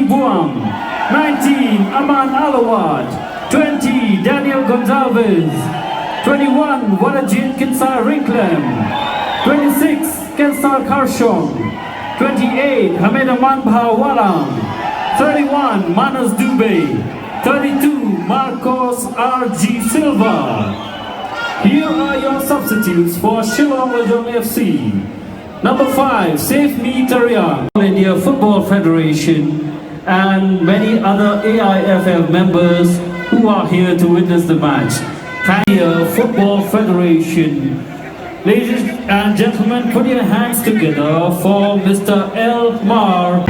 Buang, 19 Aman Alawat, 20 Daniel Gonzalez, 21 Warajit Kinsar Rinklem, 26 Kensar Karshong, 28 Hamed Aman Walang, 31 Manas Dubey, 32 Marcos R.G. Silva. Here are your substitutes for Shillong FC. Number 5, Safe Me Tariang, All India Football Federation, and many other AIFF members who are here to witness the match. Thank you, Football Federation. Ladies and gentlemen, put your hands together for Mr. Elmar.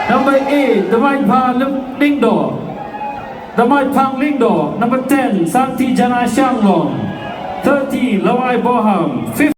Number 8, Damai Pang Ling Do. Damai Pang Ling Do. Number 10, Santi Jana Shanglong. 13, Lawai Boham. 15,